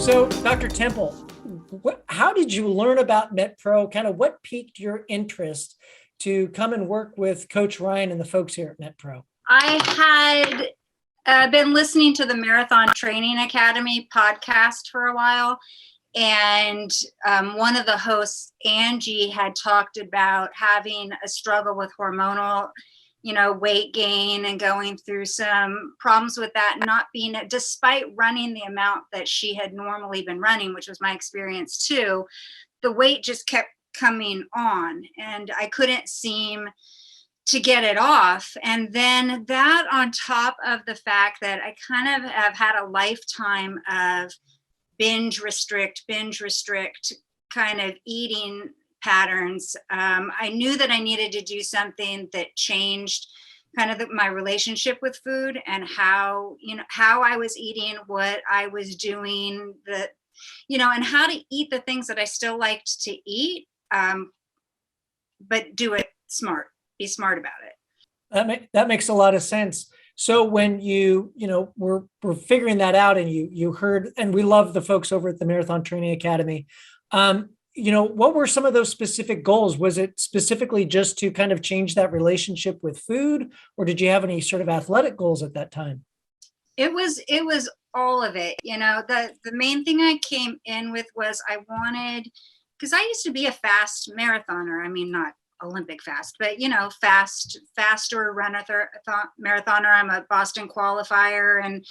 So, Dr. Temple, how did you learn about MetPro? Kind of what piqued your interest to come and work with Coach Ryan and the folks here at MetPro? I had been listening to the Marathon Training Academy podcast for a while. And one of the hosts, Angie, had talked about having a struggle with hormonal, weight gain and going through some problems with that, not being, despite running the amount that she had normally been running, which was my experience too, the weight just kept coming on and I couldn't seem to get it off. And then that on top of the fact that I kind of have had a lifetime of binge restrict kind of eating patterns. I knew that I needed to do something that changed kind of my relationship with food and how I was eating, what I was doing, and how to eat the things that I still liked to eat, but do it smart, be smart about it. That makes a lot of sense. So when you were figuring that out and you heard, and we love the folks over at the Marathon Training Academy, what were some of those specific goals? Was it specifically just to kind of change that relationship with food, or did you have any sort of athletic goals at that time? It was all of it. The main thing I came in with was I wanted, because I used to be a fast marathoner. I mean, not Olympic fast, but faster marathoner. I'm a Boston qualifier and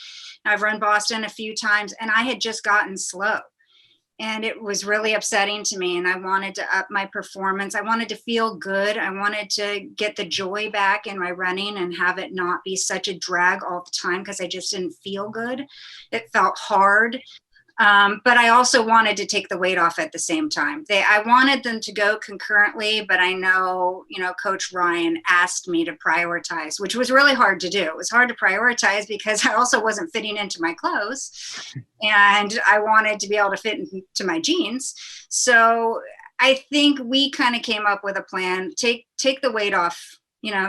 I've run Boston a few times, and I had just gotten slow and it was really upsetting to me. And I wanted to up my performance. I wanted to feel good. I wanted to get the joy back in my running and have it not be such a drag all the time, because I just didn't feel good. It felt hard. But I also wanted to take the weight off at the same time. I wanted them to go concurrently, but I know, Coach Ryan asked me to prioritize, which was really hard to do. It was hard to prioritize because I also wasn't fitting into my clothes and I wanted to be able to fit into my jeans. So I think we kind of came up with a plan, take the weight off,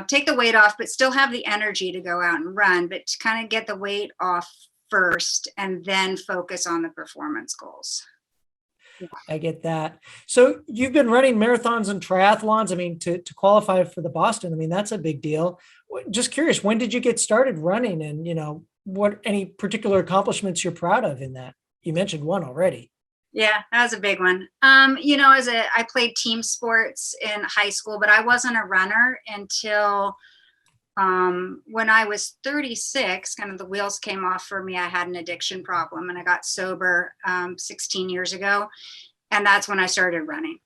take the weight off, but still have the energy to go out and run, but to kind of get the weight off first and then focus on the performance goals. I get that. So you've been running marathons and triathlons. I mean, to qualify for the Boston, I mean, that's a big deal. Just curious, when did you get started running, and, what any particular accomplishments you're proud of in that? You mentioned one already. Yeah, that was a big one. I played team sports in high school, but I wasn't a runner until when I was 36, kind of the wheels came off for me. I had an addiction problem and I got sober 16 years ago. And that's when I started running.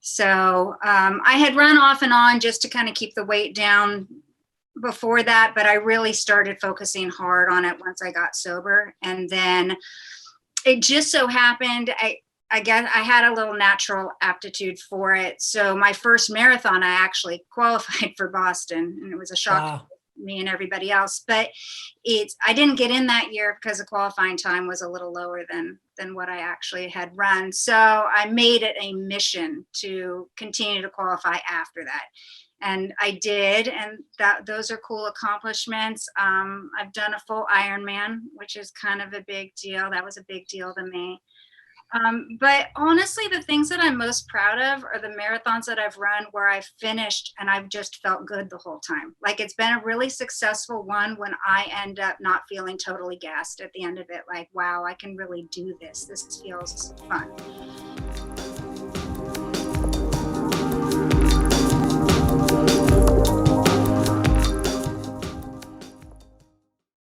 So I had run off and on just to kind of keep the weight down before that, but I really started focusing hard on it once I got sober. And then it just so happened, I guess I had a little natural aptitude for it. So my first marathon, I actually qualified for Boston, and it was a shock to me and everybody else. But I didn't get in that year because the qualifying time was a little lower than what I actually had run. So I made it a mission to continue to qualify after that. And I did, and those are cool accomplishments. I've done a full Ironman, which is kind of a big deal. That was a big deal to me. But honestly, the things that I'm most proud of are the marathons that I've run where I've finished and I've just felt good the whole time. Like, it's been a really successful one when I end up not feeling totally gassed at the end of it. Like, wow, I can really do this. This feels fun.